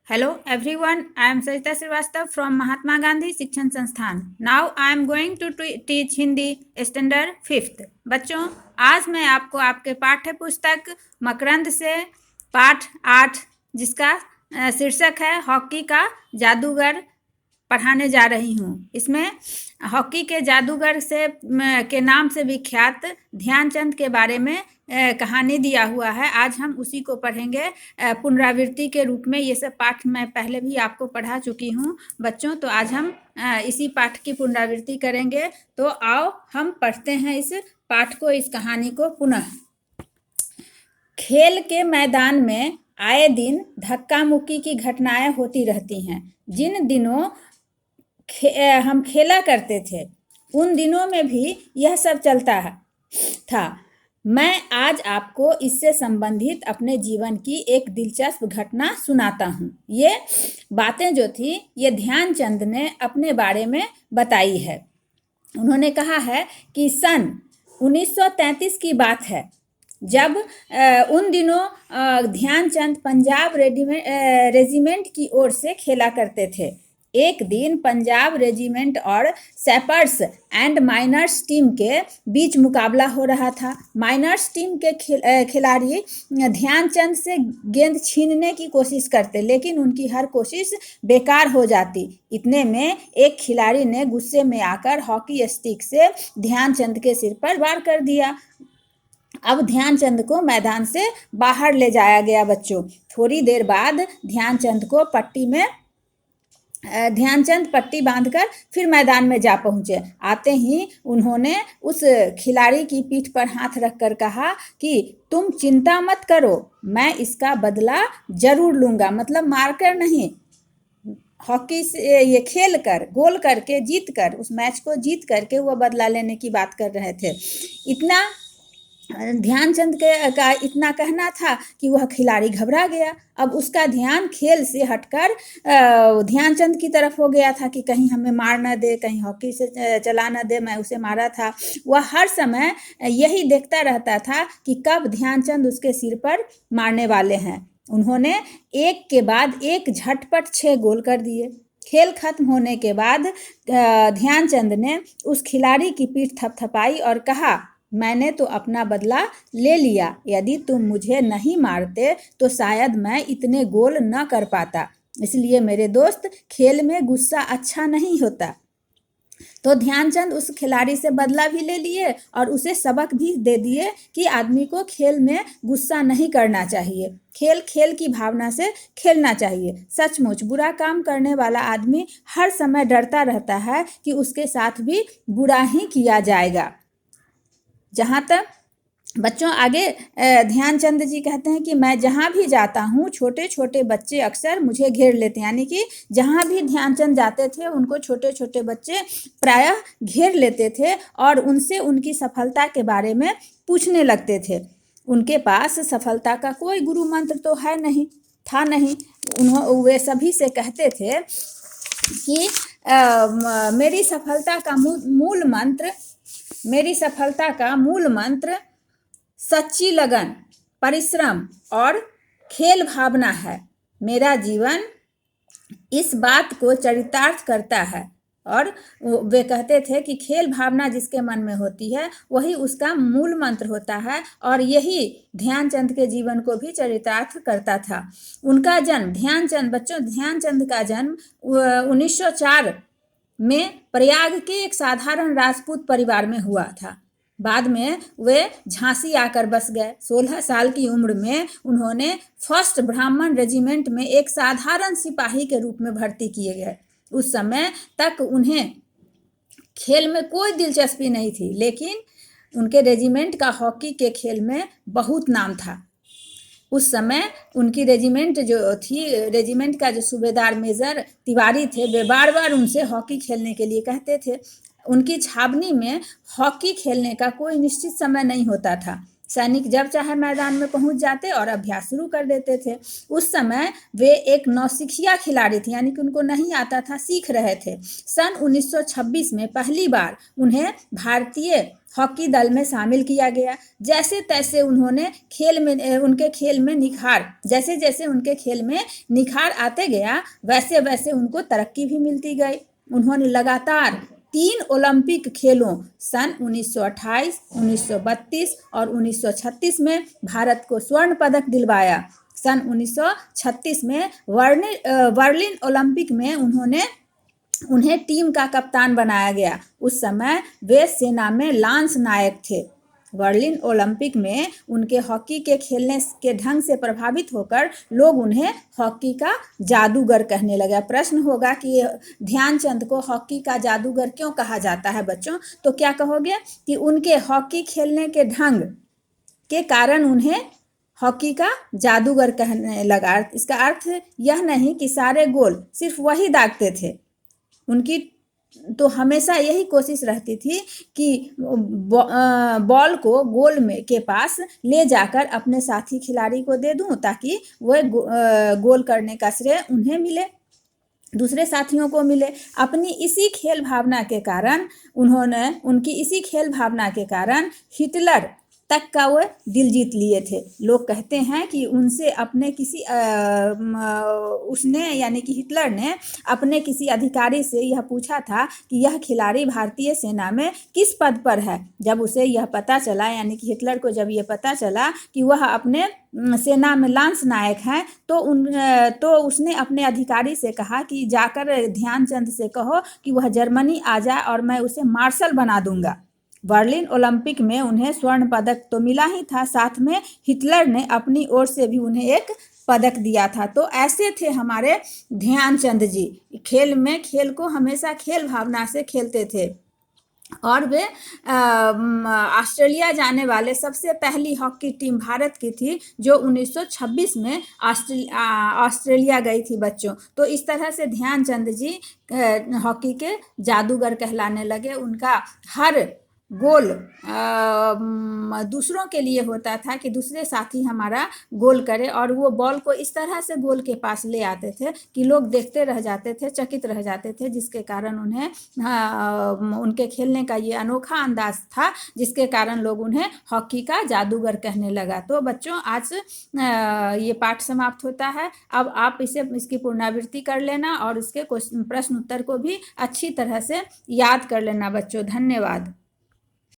Hello everyone, I am Sarita Srivastava from Mahatma Gandhi शिक्षण संस्थान. Now I am going to teach Hindi standard 5th. बच्चों, आज मैं आपको आपके पाठ्य पुस्तक मकरंद से पाठ 8 जिसका शीर्षक है हॉकी का जादूगर पढ़ाने जा रही हूँ. इसमें हॉकी के जादूगर के नाम से विख्यात ध्यानचंद के बारे में कहानी दिया हुआ है. आज हम उसी को पढ़ेंगे पुनरावृत्ति के रूप में. ये सब पाठ मैं पहले भी आपको पढ़ा चुकी हूँ बच्चों. तो आज हम इसी पाठ की पुनरावृत्ति करेंगे. तो आओ हम पढ़ते हैं इस पाठ को, इस कहानी को पुनः. खेल के मैदान में आए दिन धक्का मुक्की की घटनाएं होती रहती हैं. जिन दिनों हम खेला करते थे उन दिनों में भी यह सब चलता था. मैं आज आपको इससे संबंधित अपने जीवन की एक दिलचस्प घटना सुनाता हूँ. ये बातें जो थी ये ध्यानचंद ने अपने बारे में बताई है. उन्होंने कहा है कि सन 1933 की बात है जब उन दिनों ध्यानचंद पंजाब रेजिमेंट की ओर से खेला करते थे. एक दिन पंजाब रेजिमेंट और सैपर्स एंड माइनर्स टीम के बीच मुकाबला हो रहा था. माइनर्स टीम के खिलाड़ी ध्यानचंद से गेंद छीनने की कोशिश करते, लेकिन उनकी हर कोशिश बेकार हो जाती. इतने में एक खिलाड़ी ने गुस्से में आकर हॉकी स्टिक से ध्यानचंद के सिर पर वार कर दिया. अब ध्यानचंद को मैदान से बाहर ले जाया गया. बच्चों, थोड़ी देर बाद ध्यानचंद पट्टी बांधकर फिर मैदान में जा पहुंचे. आते ही उन्होंने उस खिलाड़ी की पीठ पर हाथ रखकर कहा कि तुम चिंता मत करो, मैं इसका बदला जरूर लूंगा. मतलब मारकर नहीं, हॉकी से ये खेल कर, गोल करके, जीत कर, उस मैच को जीत करके वह बदला लेने की बात कर रहे थे. इतना ध्यानचंद का इतना कहना था कि वह खिलाड़ी घबरा गया. अब उसका ध्यान खेल से हटकर ध्यानचंद की तरफ हो गया था कि कहीं हमें मार न दे, कहीं हॉकी से चला न दे. मैं उसे मारा था. वह हर समय यही देखता रहता था कि कब ध्यानचंद उसके सिर पर मारने वाले हैं. उन्होंने एक के बाद एक झटपट 6 गोल कर दिए. खेल खत्म होने के बाद ध्यानचंद ने उस खिलाड़ी की पीठ थपथपाई और कहा, मैंने तो अपना बदला ले लिया. यदि तुम मुझे नहीं मारते तो शायद मैं इतने गोल न कर पाता. इसलिए मेरे दोस्त, खेल में गुस्सा अच्छा नहीं होता. तो ध्यानचंद उस खिलाड़ी से बदला भी ले लिए और उसे सबक भी दे दिए कि आदमी को खेल में गुस्सा नहीं करना चाहिए. खेल की भावना से खेलना चाहिए. सचमुच बुरा काम करने वाला आदमी हर समय डरता रहता है कि उसके साथ भी बुरा ही किया जाएगा. जहाँ तक बच्चों आगे ध्यानचंद जी कहते हैं कि मैं जहाँ भी जाता हूँ छोटे छोटे बच्चे अक्सर मुझे घेर लेते हैं. यानी कि जहाँ भी ध्यानचंद जाते थे उनको छोटे छोटे बच्चे प्रायः घेर लेते थे और उनसे उनकी सफलता के बारे में पूछने लगते थे. उनके पास सफलता का कोई गुरु मंत्र तो है नहीं, था नहीं. वे सभी से कहते थे कि मेरी सफलता का मूल मंत्र सच्ची लगन, परिश्रम और खेल भावना है. मेरा जीवन इस बात को चरितार्थ करता है. और वे कहते थे कि खेल भावना जिसके मन में होती है वही उसका मूल मंत्र होता है और यही ध्यानचंद के जीवन को भी चरितार्थ करता था. उनका जन्म ध्यानचंद का जन्म 1904 में प्रयाग के एक साधारण राजपूत परिवार में हुआ था. बाद में वे झांसी आकर बस गए. 16 साल की उम्र में उन्होंने फर्स्ट ब्राह्मण रेजिमेंट में एक साधारण सिपाही के रूप में भर्ती किए गए. उस समय तक उन्हें खेल में कोई दिलचस्पी नहीं थी, लेकिन उनके रेजिमेंट का हॉकी के खेल में बहुत नाम था. उस समय उनकी रेजिमेंट का जो सूबेदार मेजर तिवारी थे, वे बार बार उनसे हॉकी खेलने के लिए कहते थे. उनकी छावनी में हॉकी खेलने का कोई निश्चित समय नहीं होता था. सैनिक जब चाहे मैदान में पहुंच जाते और अभ्यास शुरू कर देते थे। उस समय वे एक नौसिखिया खिलाड़ी थे, यानी कि उनको नहीं आता था, सीख रहे थे। सन 1926 में पहली बार उन्हें भारतीय हॉकी दल में शामिल किया गया। जैसे तैसे उन्होंने उनके खेल में निखार, जैसे जैसे उनके खेल में निखार आते गया, वैसे वैसे उनको तरक्की भी मिलती गई। उन्होंने लगातार 3 ओलंपिक खेलों सन 1928, 1932 और 1936 में भारत को स्वर्ण पदक दिलवाया। सन 1936 में बर्लिन ओलंपिक में उन्हें टीम का कप्तान बनाया गया। उस समय वे सेना में लांस नायक थे। बर्लिन ओलंपिक में उनके हॉकी के खेलने के ढंग से प्रभावित होकर लोग उन्हें हॉकी का जादूगर कहने लगे। प्रश्न होगा कि ध्यानचंद को हॉकी का जादूगर क्यों कहा जाता है बच्चों? तो क्या कहोगे कि उनके हॉकी खेलने के ढंग के कारण उन्हें हॉकी का जादूगर कहने लगा। इसका अर्थ यह नहीं कि सारे गोल सिर्फ वही दागते थे। उनकी तो हमेशा यही कोशिश रहती थी कि बॉल को गोल में के पास ले जाकर अपने साथी खिलाड़ी को दे दूं, ताकि वह गोल करने का श्रेय उन्हें मिले, दूसरे साथियों को मिले। इसी खेल भावना के कारण हिटलर तक का वो दिल जीत लिए थे। लोग कहते हैं कि उसने यानी कि हिटलर ने अपने किसी अधिकारी से यह पूछा था कि यह खिलाड़ी भारतीय सेना में किस पद पर है। जब उसे यह पता चला, यानी कि हिटलर को जब यह पता चला कि वह अपने सेना में लांस नायक हैं, तो उसने अपने अधिकारी से कहा कि जाकर ध्यानचंद से कहो कि वह जर्मनी आ जाए और मैं उसे मार्शल बना दूंगा। बर्लिन ओलंपिक में उन्हें स्वर्ण पदक तो मिला ही था, साथ में हिटलर ने अपनी ओर से भी उन्हें एक पदक दिया था। तो ऐसे थे हमारे ध्यानचंद जी। खेल को हमेशा खेल भावना से खेलते थे और वे ऑस्ट्रेलिया जाने वाले सबसे पहली हॉकी टीम भारत की थी, जो 1926 में ऑस्ट्रेलिया गई थी बच्चों। तो इस तरह से ध्यानचंद जी हॉकी के जादूगर कहलाने लगे। उनका हर गोल दूसरों के लिए होता था कि दूसरे साथी हमारा गोल करे, और वो बॉल को इस तरह से गोल के पास ले आते थे कि लोग देखते रह जाते थे, चकित रह जाते थे, जिसके कारण उन्हें उनके खेलने का ये अनोखा अंदाज था, जिसके कारण लोग उन्हें हॉकी का जादूगर कहने लगा। तो बच्चों, आज ये पाठ समाप्त होता है। अब आप इसकी पुनरावृत्ति कर लेना और इसके प्रश्न उत्तर को भी अच्छी तरह से याद कर लेना बच्चों। धन्यवाद।